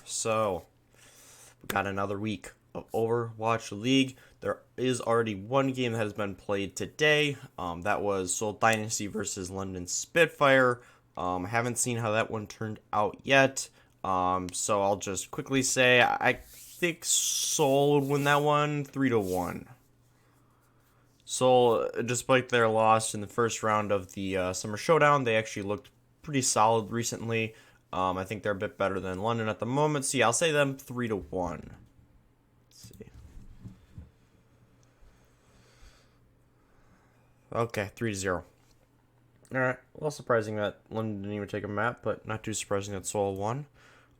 So, we got another week of Overwatch League. There is already one game that has been played today. That was Seoul Dynasty versus London Spitfire. Haven't seen how that one turned out yet. So I'll just quickly say I think Seoul would win that one 3-1. Seoul, despite their loss in the first round of the Summer Showdown, they actually looked pretty solid recently. I think they're a bit better than London at the moment. So yeah, I'll say them 3-1. Let's see. Okay, 3-0. Alright, a little surprising that London didn't even take a map, but not too surprising that Seoul won.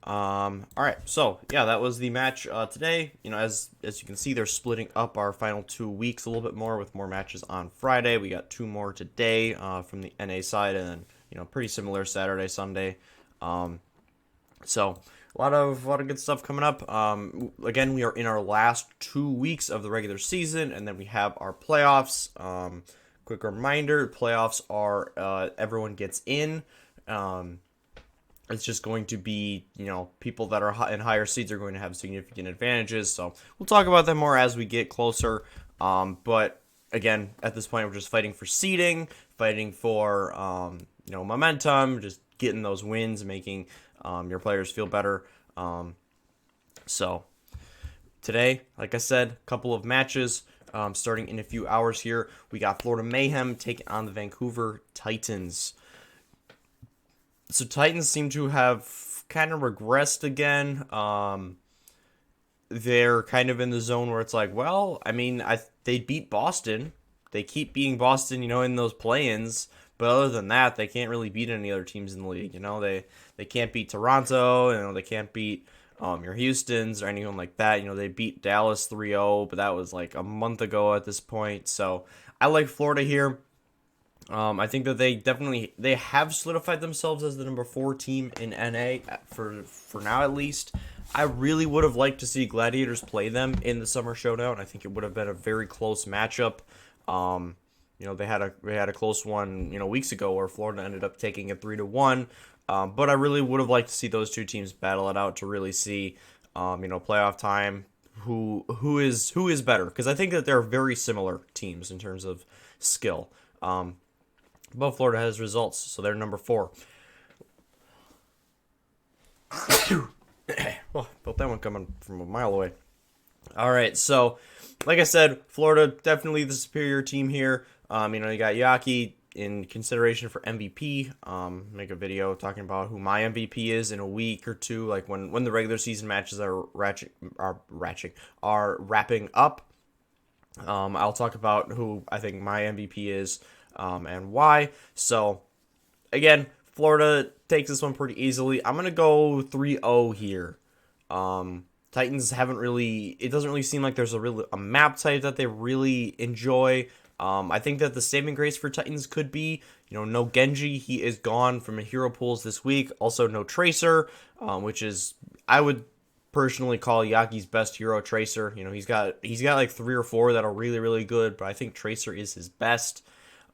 Alright, so yeah, that was the match today. You know, as you can see, they're splitting up our final 2 weeks a little bit more with more matches on Friday. We got 2 more today from the NA side, and then, you know, pretty similar Saturday, Sunday. So a lot of good stuff coming up. Again, we are in our last 2 weeks of the regular season, and then we have our playoffs. Quick reminder: playoffs are everyone gets in. It's just going to be, you know, people that are in higher seeds are going to have significant advantages. So we'll talk about them more as we get closer. But again, at this point, we're just fighting for seeding, fighting for you know, momentum, just getting those wins, making your players feel better. So today, like I said, a couple of matches starting in a few hours here. We got Florida Mayhem taking on the Vancouver Titans. So Titans seem to have kind of regressed again. They're kind of in the zone where it's like, well, I mean, they beat Boston. They keep beating Boston, you know, in those play-ins. But other than that, they can't really beat any other teams in the league. You know, they can't beat Toronto. You know, they can't beat your Houstons or anyone like that. You know, they beat Dallas 3-0, but that was like a month ago at this point. So I like Florida here. I think that they have solidified themselves as the number 4 team in NA for now at least. I really would have liked to see Gladiators play them in the Summer Showdown. I think it would have been a very close matchup. You know, they had a close one, you know, weeks ago where Florida ended up taking it 3-1. But I really would have liked to see those two teams battle it out to really see, you know, playoff time who is better, because I think that they're very similar teams in terms of skill. But Florida has results, so they're number 4. Oh, felt that one coming from a mile away. All right, so like I said, Florida definitely the superior team here. You know, you got Yaki in consideration for MVP. Make a video talking about who my MVP is in a week or two, like when the regular season matches are wrapping up. I'll talk about who I think my MVP is and why. So again, Florida takes this one pretty easily. I'm gonna go 3-0 here. Titans haven't really. It doesn't really seem like there's a map type that they really enjoy. I think that the saving grace for Titans could be, you know, no Genji. He is gone from hero pools this week. Also, no Tracer, which is, I would personally call Yaki's best hero Tracer. You know, he's got like 3 or 4 that are really, really good, but I think Tracer is his best.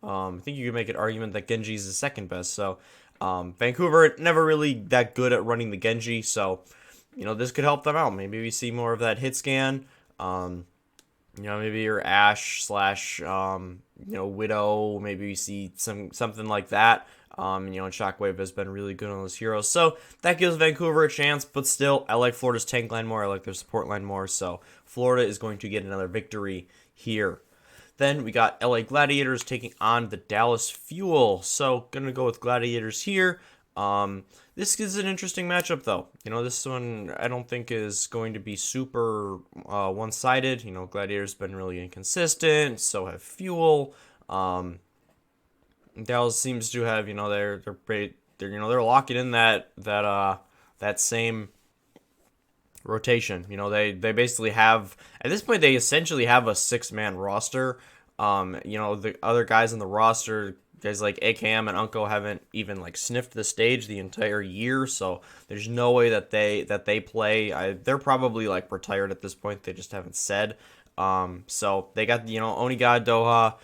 I think you could make an argument that Genji is the second best. So, Vancouver never really that good at running the Genji. So, you know, this could help them out. Maybe we see more of that hit scan. You know, maybe your Ashe / you know, Widow. Maybe we see something like that. You know, and Shockwave has been really good on those heroes. So that gives Vancouver a chance, but still, I like Florida's tank line more. I like their support line more. So Florida is going to get another victory here. Then we got LA Gladiators taking on the Dallas Fuel. So gonna go with Gladiators here. This is an interesting matchup, though. You know, this one I don't think is going to be super one-sided. You know, Gladiators been really inconsistent. So have Fuel. Dallas seems to have, you know, they're you know, they're locking in that same rotation. You know, they basically have, at this point, they essentially have a 6-man roster. You know, the other guys on the roster, guys like AKM and Unko, haven't even like sniffed the stage the entire year, so there's no way that they play. They're probably like retired at this point. They just haven't said. So they got, you know, Onigod, Doha,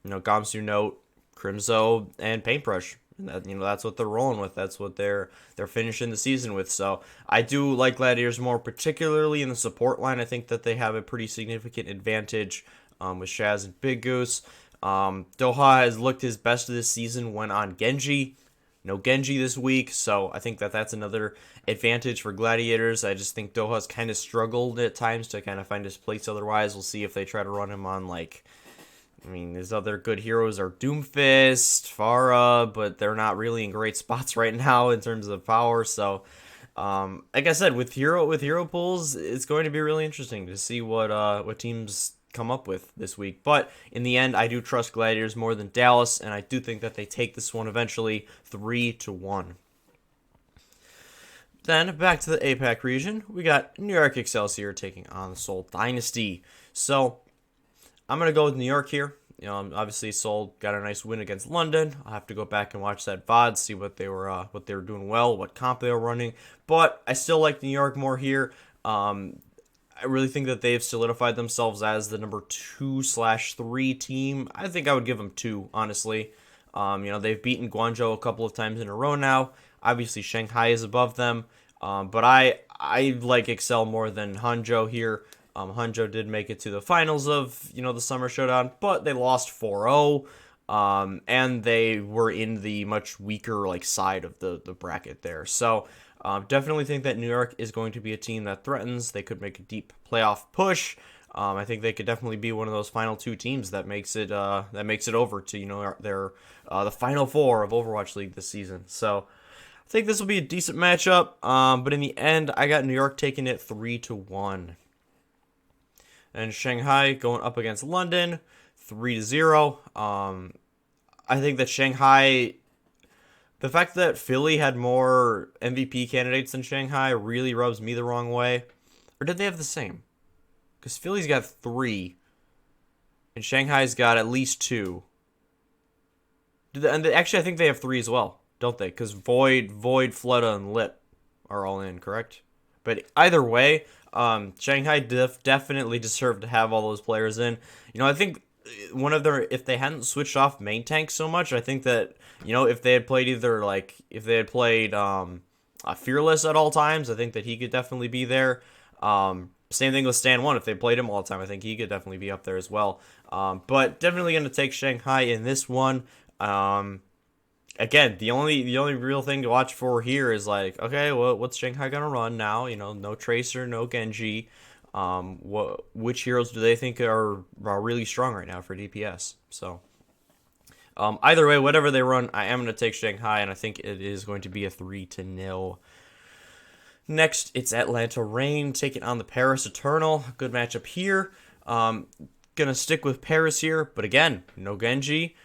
you know, Gamsu Note, Crimzo, and Paintbrush. And that, that's what they're rolling with. That's what they're finishing the season with. So I do like Gladiators more, particularly in the support line. I think that they have a pretty significant advantage with Shaz and Big Goose. Doha has looked his best of this season when on Genji. No Genji this week, so I think that that's another advantage for Gladiators. I just think Doha's kind of struggled at times to kind of find his place otherwise. We'll see if they try to run him on, his other good heroes are Doomfist, Pharah, but they're not really in great spots right now in terms of power. So, like I said, with hero pools, it's going to be really interesting to see what teams come up with this week. But in the end, I do trust Gladiators more than Dallas, and I do think that they take this one eventually 3-1. Then back to the APAC region, we got New York Excelsior taking on the Seoul Dynasty. So I'm gonna go with New York here. Obviously Seoul got a nice win against London. I'll have to go back and watch that VOD, see what they were doing well, what comp they were running. But I still like New York more here. I really think that they've solidified themselves as the number 2/3 team. I think I would give them 2, honestly. They've beaten Guangzhou a couple of times in a row now. Obviously, Shanghai is above them. But I like Excel more than Hangzhou here. Hangzhou did make it to the finals of, the Summer Showdown, but they lost 4-0. And they were in the much weaker, side of the bracket there. So, definitely think that New York is going to be a team that threatens. They could make a deep playoff push. I think they could definitely be one of those final 2 teams that makes it over to their the final 4 of Overwatch League this season. So I think this will be a decent matchup. But in the end, I got New York taking it 3-1. And Shanghai going up against London 3-0. I think that Shanghai. The fact that Philly had more MVP candidates than Shanghai really rubs me the wrong way. Or did they have the same? Because Philly's got 3. And Shanghai's got at least 2. Actually, I think they have 3 as well, don't they? Because Void, Fleta, and Lip are all in, correct? But either way, Shanghai definitely deserved to have all those players in. I think if they hadn't switched off main tank so much, I think that, if they had played Fearless at all times, I think that he could definitely be there. Same thing with Stan 1. If they played him all the time, I think he could definitely be up there as well. But definitely going to take Shanghai in this one. Again, the only real thing to watch for here is okay, well, what's Shanghai going to run now? No Tracer, no Genji. Which heroes do they think are really strong right now for DPS? So, either way, whatever they run, I am going to take Shanghai, and I think it is going to be a 3-0. Next, it's Atlanta Reign taking on the Paris Eternal. Good matchup here. Gonna stick with Paris here, but again, no Genji.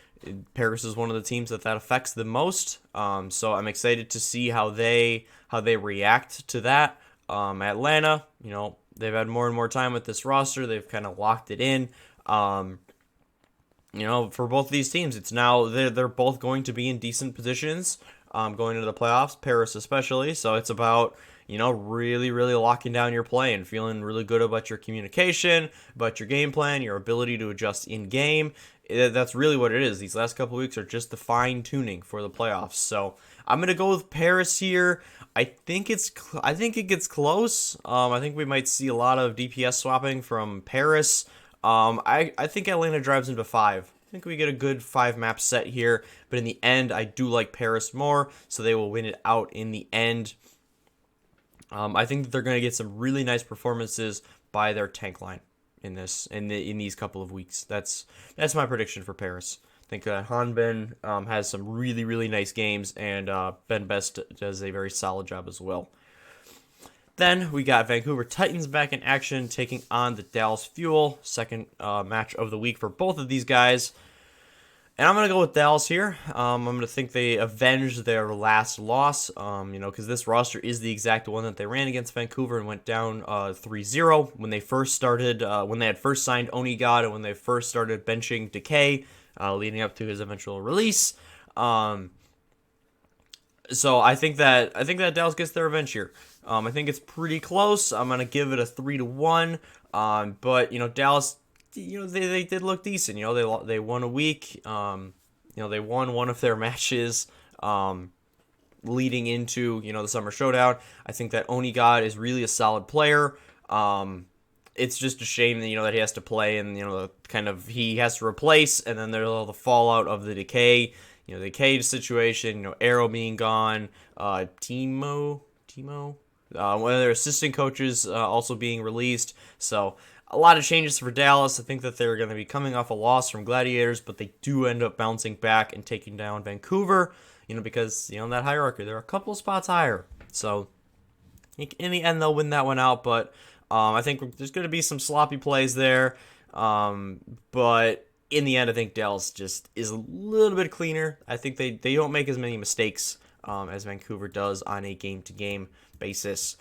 Paris is one of the teams that affects the most. So I'm excited to see how they react to that. Atlanta, they've had more and more time with this roster. They've kind of locked it in. For both these teams, it's now they're both going to be in decent positions going into the playoffs, Paris especially. So it's about, really, really locking down your play and feeling really good about your communication, about your game plan, your ability to adjust in-game. That's really what it is. These last couple weeks are just the fine-tuning for the playoffs. So I'm going to go with Paris here. I think it gets close. I think we might see a lot of DPS swapping from Paris. I think Atlanta drives into 5. I think we get a good 5-map set here. But in the end, I do like Paris more, so they will win it out in the end. I think that they're going to get some really nice performances by their tank line in these couple of weeks. That's my prediction for Paris. I think Hanbin has some really, really nice games, and Ben Best does a very solid job as well. Then we got Vancouver Titans back in action, taking on the Dallas Fuel. Second match of the week for both of these guys. And I'm going to go with Dallas here. I'm going to think they avenged their last loss, because this roster is the exact one that they ran against Vancouver and went down 3-0 when they first started, when they had first signed Onigod and when they first started benching Decay, leading up to his eventual release. So I think that Dallas gets their revenge here. I think it's pretty close. I'm going to give it a 3-1. But, Dallas, they did look decent. They won a week. They won one of their matches. leading into, the Summer Showdown. I think that Onigod is really a solid player. It's just a shame that, that he has to play and, he has to replace, and then there's all the fallout of the decay, the decay situation, Arrow being gone, Timo, one of their assistant coaches also being released. So a lot of changes for Dallas. I think that they're going to be coming off a loss from Gladiators, but they do end up bouncing back and taking down Vancouver, because, in that hierarchy, they're a couple of spots higher. So in the end, they'll win that one out, but I think there's going to be some sloppy plays there. But in the end, I think Dallas just is a little bit cleaner. I think they don't make as many mistakes as Vancouver does on a game-to-game basis.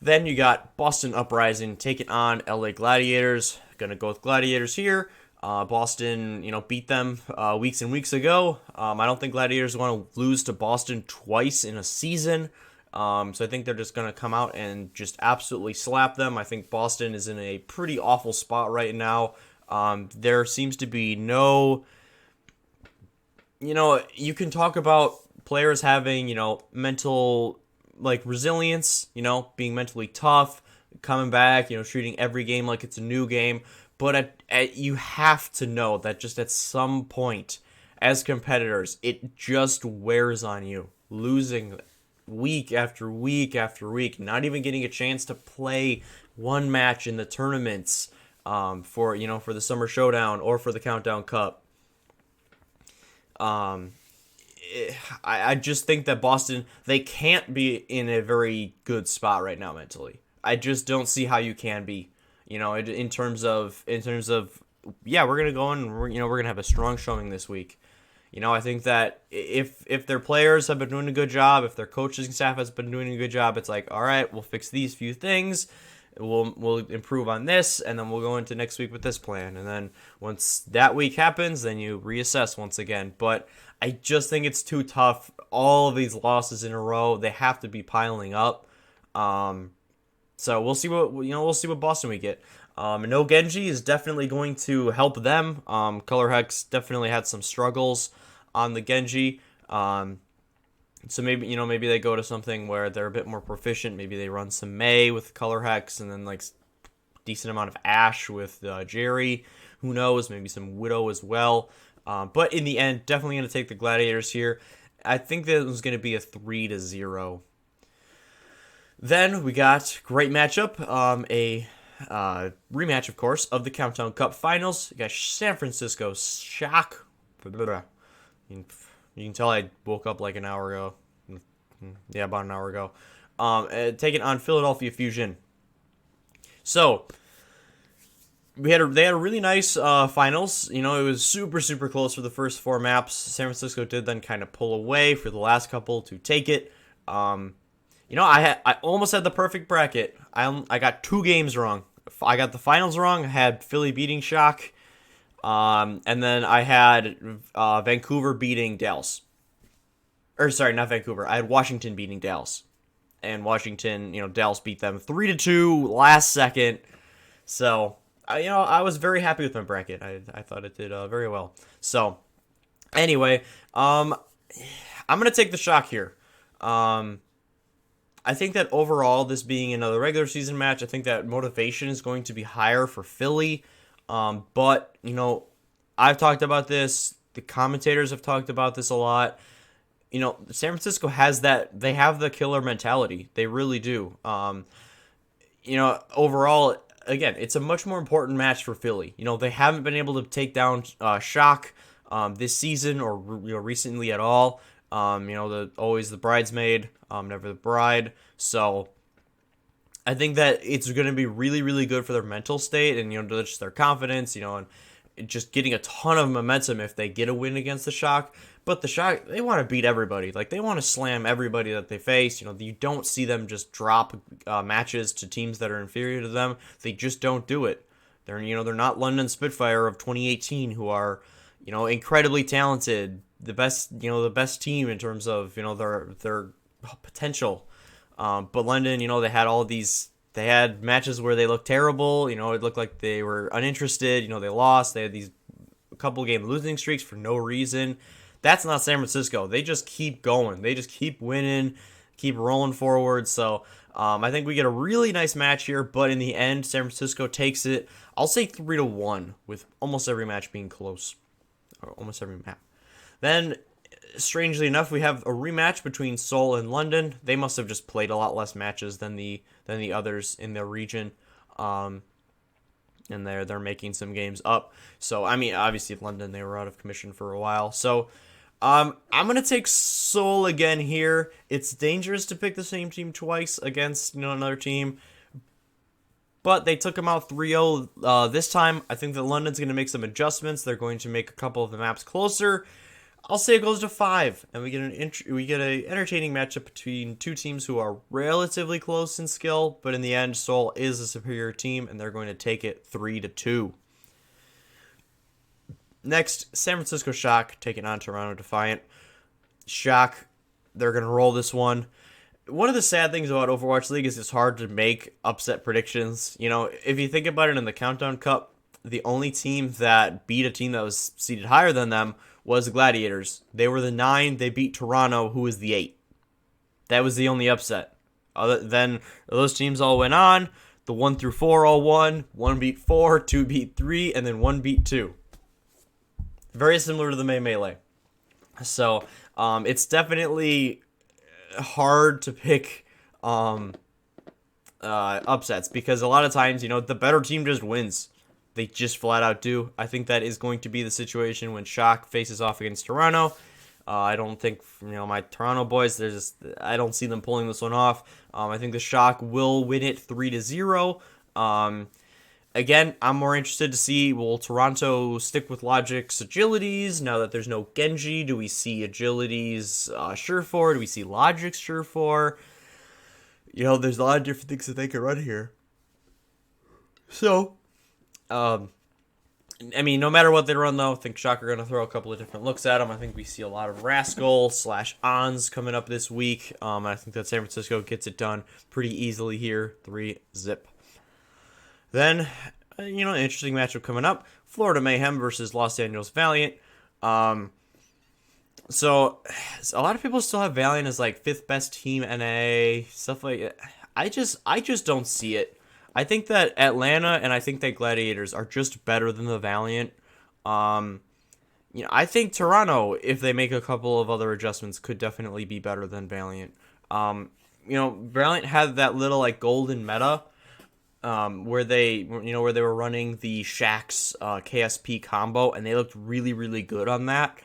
Then you got Boston Uprising taking on LA Gladiators. Going to go with Gladiators here. Boston, beat them weeks and weeks ago. I don't think Gladiators want to lose to Boston twice in a season. So I think they're just going to come out and just absolutely slap them. I think Boston is in a pretty awful spot right now. There seems to be no, you can talk about players having, mental, resilience, being mentally tough, coming back, treating every game like it's a new game. But you have to know that just at some point, as competitors, it just wears on you. Losing week after week after week, not even getting a chance to play one match in the tournaments for the Summer Showdown or for the Countdown Cup. I just think that Boston, they can't be in a very good spot right now mentally. I just don't see how you can be. In terms of, yeah, we're gonna go and we're gonna have a strong showing this week. I think that if their players have been doing a good job, if their coaching staff has been doing a good job, it's like, all right, we'll fix these few things, we'll improve on this, and then we'll go into next week with this plan. And then once that week happens, then you reassess once again. But I just think it's too tough. All of these losses in a row, they have to be piling up. So we'll see what Boston we get. No Genji is definitely going to help them. Color Hex definitely had some struggles on the Genji. So maybe they go to something where they're a bit more proficient. Maybe they run some Mei with Color Hex and then decent amount of Ashe with Jerry. Who knows? Maybe some Widow as well. But in the end, definitely going to take the Gladiators here. I think that it was going to be a 3-0. Then we got great matchup, a rematch, of course, of the Countdown Cup Finals. You got San Francisco Shock. You can tell I woke up like an hour ago. Yeah, about an hour ago. Taking on Philadelphia Fusion. So they had a really nice finals. It was super, super close for the first 4 maps. San Francisco did then kind of pull away for the last couple to take it. I almost had the perfect bracket. I got 2 games wrong. I got the finals wrong. I had Philly beating Shock. And then I had Vancouver beating Dallas. Or sorry, not Vancouver. I had Washington beating Dallas. And Washington, Dallas beat them 3-2 last second. So, I was very happy with my bracket. I thought it did very well. So, anyway, I'm going to take the Shock here. I think that overall, this being another regular season match, I think that motivation is going to be higher for Philly. But, I've talked about this. The commentators have talked about this a lot. San Francisco has that. They have the killer mentality. They really do. Overall, again, it's a much more important match for Philly. They haven't been able to take down Shock this season or recently at all. Always the bridesmaid, never the bride. So I think that it's going to be really, really good for their mental state and, just their confidence, and just getting a ton of momentum if they get a win against the Shock. But the Shock, they want to beat everybody. They want to slam everybody that they face. You don't see them just drop matches to teams that are inferior to them. They just don't do it. They're not London Spitfire of 2018 who are, incredibly talented. The best team in terms of, their potential. But London, they had all these, they had matches where they looked terrible. It looked like they were uninterested. They lost. They had these couple game losing streaks for no reason. That's not San Francisco. They just keep going. They just keep winning, keep rolling forward. So I think we get a really nice match here, but in the end, San Francisco takes it. I'll say 3-1 with almost every match being close, or almost every map. Then, strangely enough, we have a rematch between Seoul and London. They must have just played a lot less matches than the others in their region. And they're making some games up. So, I mean, obviously, London, they were out of commission for a while. So, I'm going to take Seoul again here. It's dangerous to pick the same team twice against, another team. But they took them out 3-0 this time. I think that London's going to make some adjustments. They're going to make a couple of the maps closer. I'll say it goes to 5, and we get an entertaining matchup between two teams who are relatively close in skill, but in the end, Seoul is a superior team, and they're going to take it 3-2. Next, San Francisco Shock taking on Toronto Defiant. Shock, they're going to roll this one. One of the sad things about Overwatch League is it's hard to make upset predictions. If you think about it in the Countdown Cup, the only team that beat a team that was seeded higher than them was the Gladiators. They were the 9. They beat Toronto, who was the 8. That was the only upset. Other than those teams all went on. The 1 through 4 all won. 1 beat 4, 2 beat 3, and then 1 beat 2. Very similar to the May Melee. So, it's definitely hard to pick upsets because a lot of times, the better team just wins. They just flat out do. I think that is going to be the situation when Shock faces off against Toronto. I don't think, my Toronto boys, I don't see them pulling this one off. I think the Shock will win it 3-0. Again, I'm more interested to see, will Toronto stick with Logic's agilities now that there's no Genji? Do we see agilities Surefour? Do we see Logic's Surefour? There's a lot of different things that they can run here. So, no matter what they run, though, I think Shock are going to throw a couple of different looks at them. I think we see a lot of Rascal/Ons coming up this week. I think that San Francisco gets it done pretty easily here, 3-zip. Then, an interesting matchup coming up. Florida Mayhem versus Los Angeles Valiant. So, a lot of people still have Valiant as, 5th best team NA, stuff like that. I just don't see it. I think that Atlanta and I think that Gladiators are just better than the Valiant. I think Toronto, if they make a couple of other adjustments, could definitely be better than Valiant. Valiant had that little, golden meta, where they were running the Shax KSP combo, and they looked really, really good on that.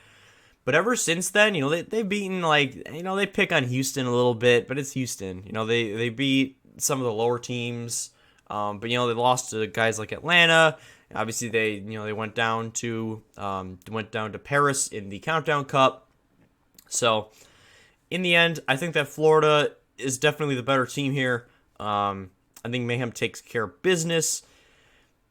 But ever since then, they've beaten, they pick on Houston a little bit, but it's Houston. They beat some of the lower teams, but, they lost to guys like Atlanta. Obviously, they went down to Paris in the Countdown Cup. So, in the end, I think that Florida is definitely the better team here. I think Mayhem takes care of business.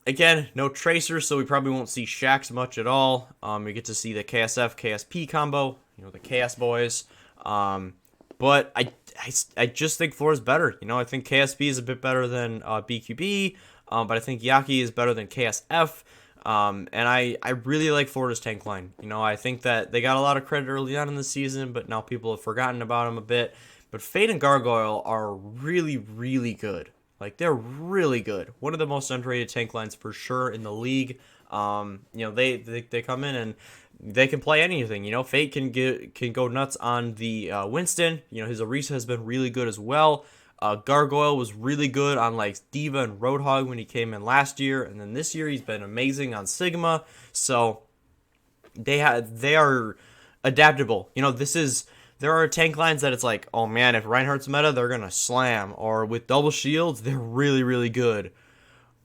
Again, no Tracer, so we probably won't see Shax much at all. We get to see the KSP combo, the KS boys. But I just think Florida's better. I think KSP is a bit better than BQB, but I think Yaki is better than KSF. And I really like Florida's tank line. I think that they got a lot of credit early on in the season, but now people have forgotten about them a bit. But Fade and Gargoyle are really, really good. They're really good. One of the most underrated tank lines for sure in the league. They come in and they can play anything. Fate can go nuts on the Winston. His Orisa has been really good as well. Gargoyle was really good on Diva and Roadhog when he came in last year, and then this year he's been amazing on Sigma. So they are adaptable. There are tank lines that it's oh man, if Reinhardt's meta, they're going to slam. Or with double shields, they're really, really good.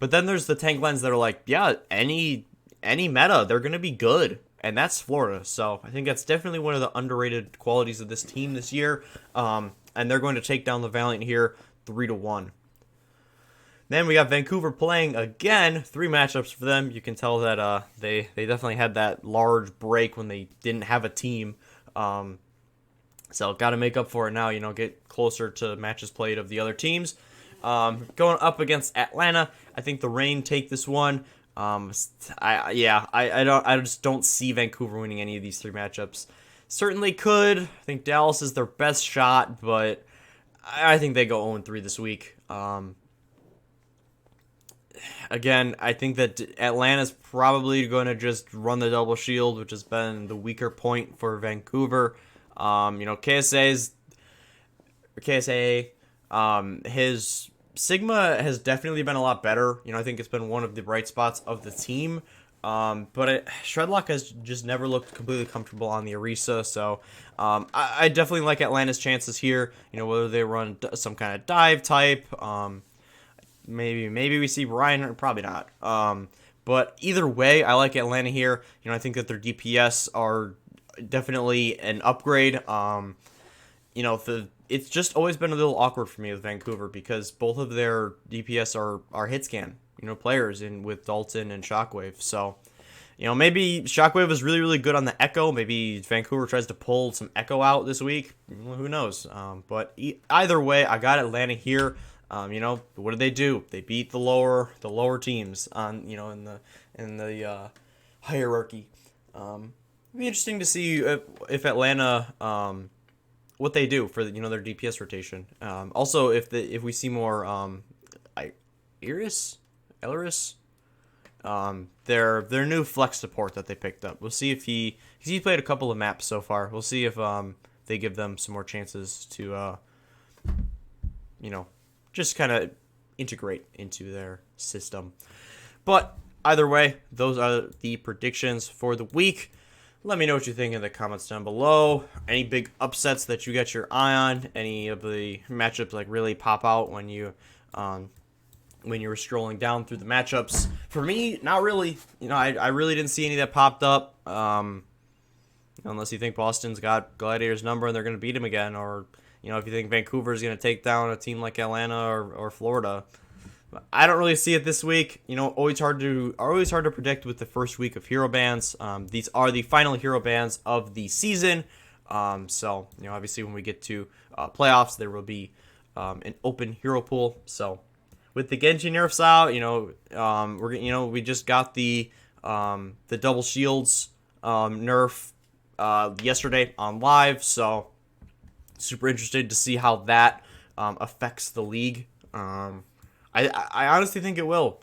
But then there's the tank lines that are yeah, any meta, they're going to be good. And that's Florida. So I think that's definitely one of the underrated qualities of this team this year. And they're going to take down the Valiant here 3-1. Then we got Vancouver playing again. 3 matchups for them. You can tell that they definitely had that large break when they didn't have a team. So got to make up for it now, get closer to matches played of the other teams. Going up against Atlanta, I think the Reign take this one. I just don't see Vancouver winning any of these 3 matchups. certainly could. I think Dallas is their best shot, but I think they go 0-3 this week. Again, I think that Atlanta's probably going to just run the double shield, which has been the weaker point for Vancouver. KSA, his Sigma has definitely been a lot better. I think it's been one of the bright spots of the team. But Shredlock has just never looked completely comfortable on the Orisa, so I definitely like Atlanta's chances here. Whether they run some kind of dive type, maybe we see Ryan, probably not. But either way, I like Atlanta here. I think that their DPS are definitely an upgrade. It's just always been a little awkward for me with Vancouver because both of their DPS are hit scan, players with Dalton and Shockwave. So, maybe Shockwave is really, really good on the Echo. Maybe Vancouver tries to pull some Echo out this week. Who knows? But either way, I got Atlanta here. What did they do? They beat the lower teams on, in the hierarchy. It'd be interesting to see if Atlanta, what they do for their DPS rotation. Also, if we see more Elris, their new flex support that they picked up. We'll see if he's played a couple of maps so far. We'll see if they give them some more chances to just kind of integrate into their system. But either way, those are the predictions for the week. Let me know what you think in the comments down below. Any big upsets that you got your eye on? Any of the matchups really pop out when you were scrolling down through the matchups? For me, not really. I really didn't see any that popped up. Unless you think Boston's got Gladiator's number and they're going to beat him again, or if you think Vancouver's going to take down a team like Atlanta or Florida. I don't really see it this week. Always hard to predict with the first week of hero bans. These are the final hero bans of the season. So obviously when we get to playoffs, there will be an open hero pool. So with the Genji nerfs out, we just got the double shields nerf yesterday on live. So super interested to see how that affects the league. I honestly think it will.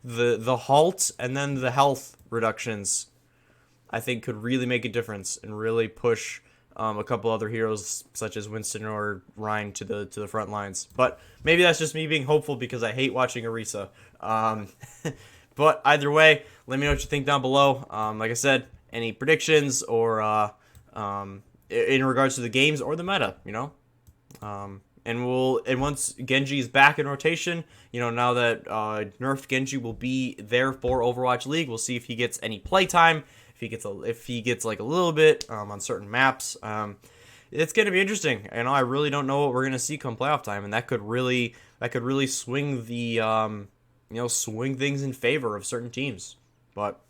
The halt and then the health reductions, I think could really make a difference and really push a couple other heroes such as Winston or Ryan to the front lines. But maybe that's just me being hopeful because I hate watching Orisa. But either way, let me know what you think down below. Like I said, any predictions or in regards to the games or the meta, And once Genji is back in rotation, now that nerfed Genji will be there for Overwatch League, we'll see if he gets any playtime, if he gets like a little bit on certain maps. It's gonna be interesting. I really don't know what we're gonna see come playoff time, and that could really swing the swing things in favor of certain teams. But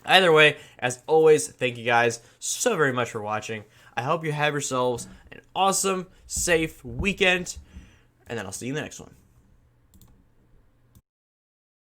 either way, as always, thank you guys so very much for watching. I hope you have yourselves an awesome, safe weekend, and then I'll see you in the next one.